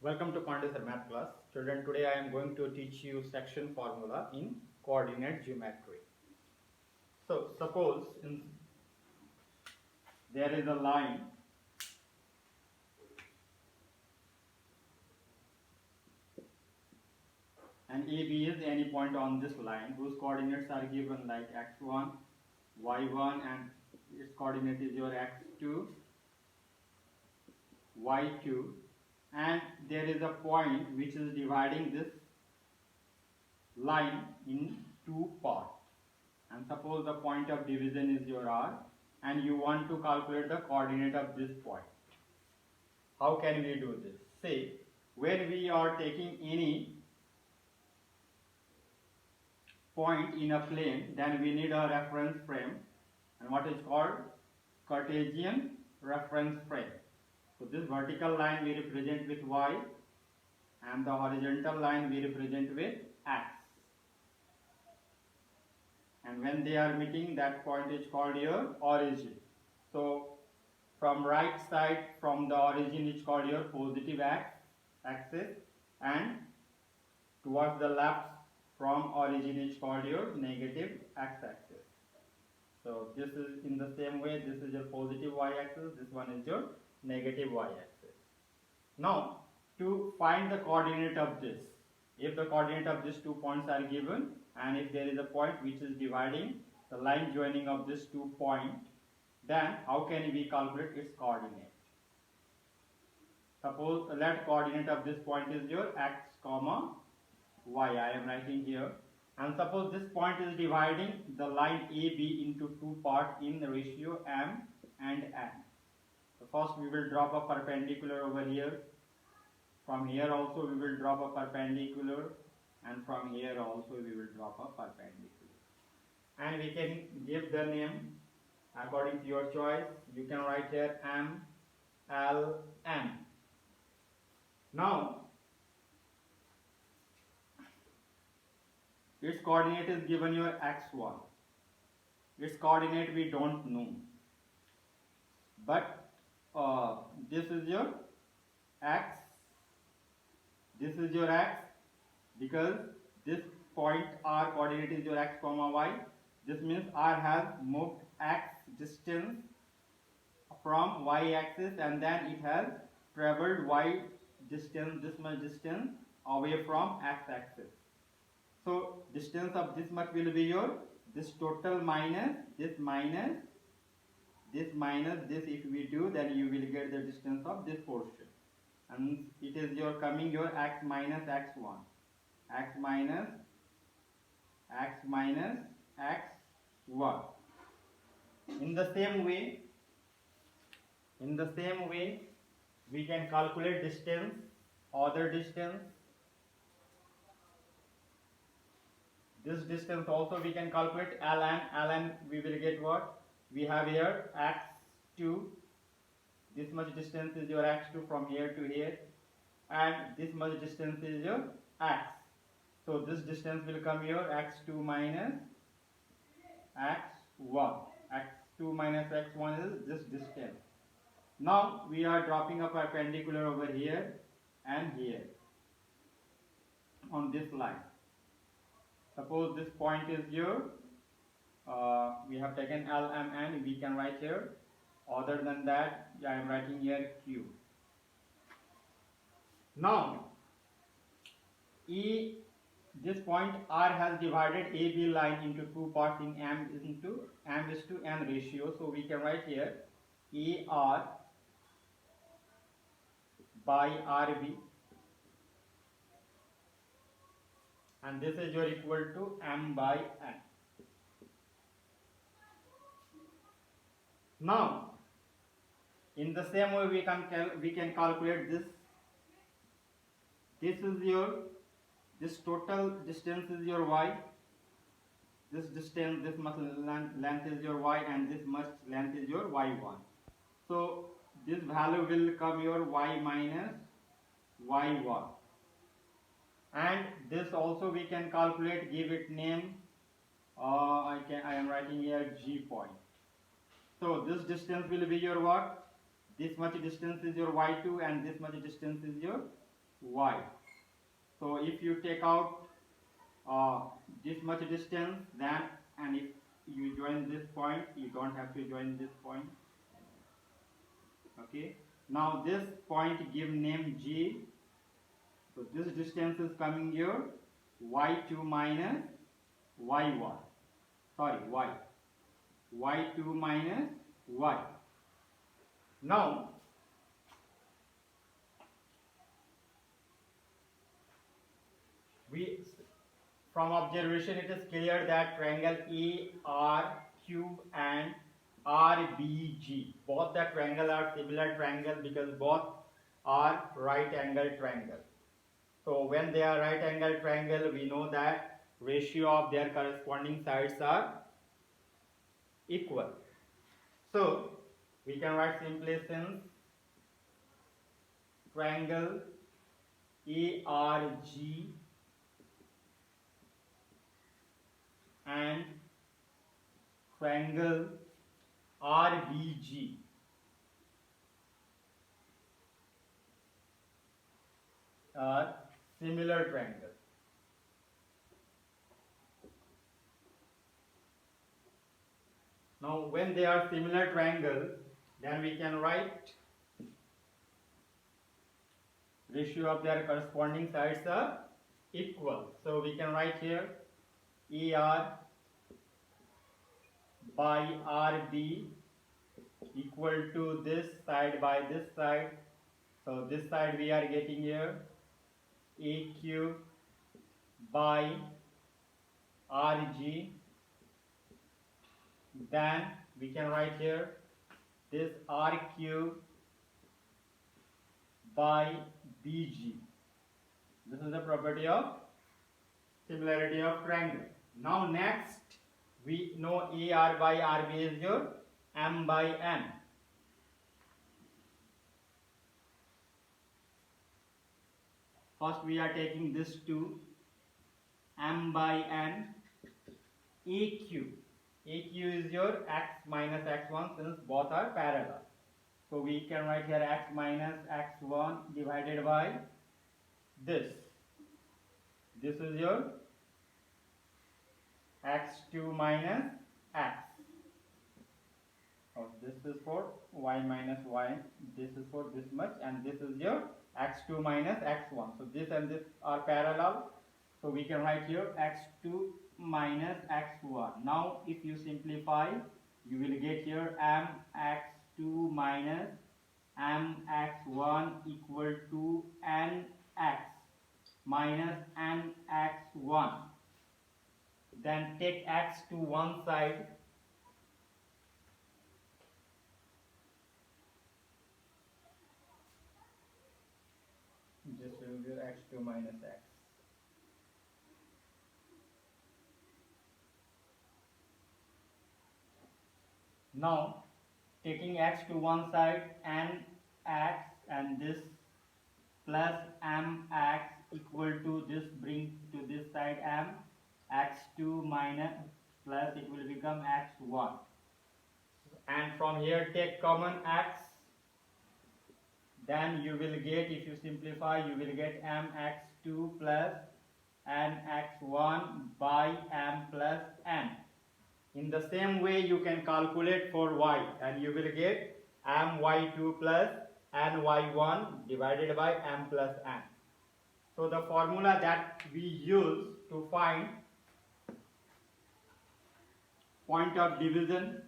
Welcome to Pandey Sir Math class. Children, today I am going to teach you section formula in coordinate geometry. So, suppose there is a line and AB is any point on this line whose coordinates are given like x1, y1 and its coordinate is your x2, y2, and there is a point which is dividing this line in two parts. And suppose the point of division is your R and you want to calculate the coordinate of this point. How can we do this? Say, when we are taking any point in a plane, then we need a reference frame, and what is called Cartesian reference frame. So this vertical line we represent with Y and the horizontal line we represent with X. And when they are meeting, that point is called your origin. So from right side from the origin is called your positive axis, and towards the left from origin is called your negative x-axis. So this is in the same way, this is your positive y-axis, this one is your negative y-axis. Now to find the coordinate of this, if the coordinate of these 2 points are given and if there is a point which is dividing the line joining of these 2 points, then how can we calculate its coordinate? Suppose let coordinate of this point is your x comma y, I am writing here, and suppose this point is dividing the line AB into 2 parts in the ratio m and n. So first we will drop a perpendicular over here. From here also we will drop a perpendicular, and from here also we will drop a perpendicular. And we can give the name according to your choice. You can write here M, L, N. Now its coordinate is given your x1. Its coordinate we don't know, but this is your x, this is your x, because this point R coordinate is your x comma y. This means R has moved x distance from y axis and then it has traveled y distance, this much distance away from x axis. So distance of this much will be your this total minus this minus this minus this. If we do, then you will get the distance of this portion, and it is your coming your x minus x1, x minus x1. In the same way, we can calculate distance, other distance. This distance also we can calculate ln we will get what? We have here x2, this much distance is your x2 from here to here, and this much distance is your x. So this distance will come your x2 minus x1. x2 minus x1 is this distance. Now we are dropping a perpendicular over here and here on this line. Suppose this point is your, we have taken L, M, N, we can write here. Other than that, I am writing here Q. Now, this point R has divided AB line into 2 parts in M is to N ratio. So we can write here AR by RB. And this is your equal to M by N. Now, in the same way we can calculate this. This is your, this total distance is your y. This distance, this much length is your y, and this much length is your y1. So this value will come your y minus y1. And this also we can calculate, give it name. I am writing here G point. So this distance will be your what? This much distance is your y2 and this much distance is your y. So if you take out this much distance, then and if you join this point, you don't have to join this point. Okay. Now this point give name G. So this distance is coming here y2 minus y1. Sorry, y. y2 minus y. Now we from observation it is clear that triangle ARQ and RBG, both the triangle are similar triangle because both are right angle triangle. So when they are right angle triangle, we know that ratio of their corresponding sides are equal. So we can write simply, since triangle ARG and triangle RBG are similar triangles. Now when they are similar triangles, then we can write ratio of their corresponding sides are equal. So we can write here AR by RB equal to this side by this side. So this side we are getting here AQ by RG. Then we can write here this RQ by BG. This is the property of similarity of triangle. Now next we know AR by RB is your M by N. First we are taking this to M by N. AQ. AQ is your x minus x1 since both are parallel. So we can write here x minus x1 divided by this. This is your x2 minus x. Oh, this is for y minus y. This is for this much, and this is your x2 minus x1. So this and this are parallel. So we can write here x2 minus x1. Now if you simplify, you will get here mx2 minus mx1 equal to nx minus nx1. Then take x to one side. This will be x2 minus x. Now taking x to one side, nx and this plus mx equal to this, bring to this side m, x2 minus plus it will become x1. And from here take common x. Then you will get, if you simplify, you will get mx2 plus nx1 by m plus n. In the same way you can calculate for y, and you will get my2 plus ny1 divided by m plus n. So the formula that we use to find point of division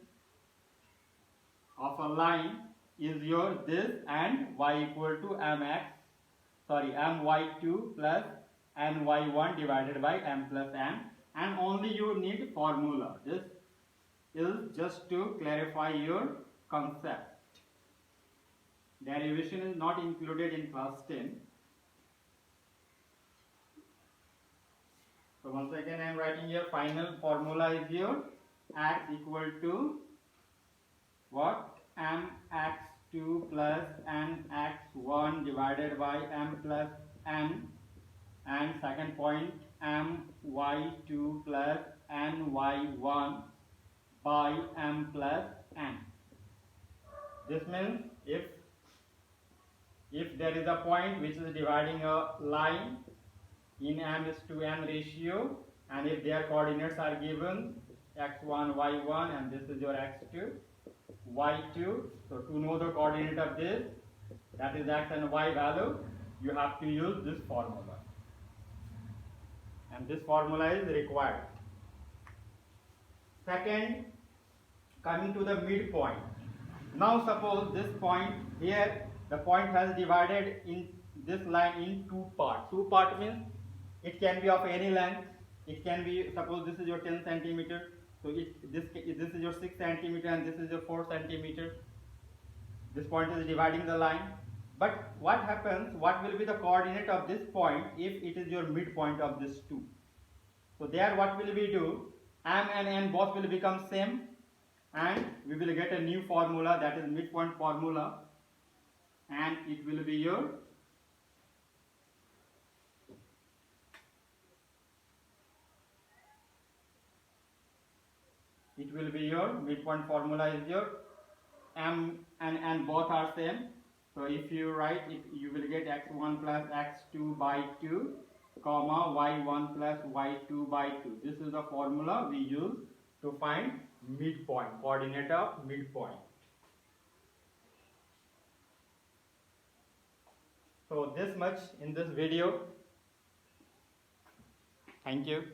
of a line is your this and y equal to my2 plus ny1 divided by m plus n, and only you need formula. This is just to clarify your concept. Derivation is not included in class 10. So once again I am writing here final formula is your x equal to what? mx2 plus nx1 divided by m plus n, and second point my2 plus ny1 by m plus n. This means if if there is a point which is dividing a line in m is to n ratio, and if their coordinates are given x1, y1, and this is your x2, y2. So to know the coordinate of this, that is x and y value, you have to use this formula, and this formula is required. Second, coming to the midpoint. Now suppose this point here, the point has divided in this line in two parts. Two part means it can be of any length. It can be, suppose this is your 10 centimeter, so this is your 6 centimeter and this is your 4 centimeter. This point is dividing the line. But what happens, what will be the coordinate of this point if it is your midpoint of this two? So there what will we do? M and N both will become same, and we will get a new formula, that is midpoint formula, and it will be your midpoint formula is your M and N both are same. So if you write it, you will get x1 plus x2 by 2 comma y1 plus y2 by 2. This is the formula we use to find midpoint, coordinate of midpoint. So this much in this video. Thank you.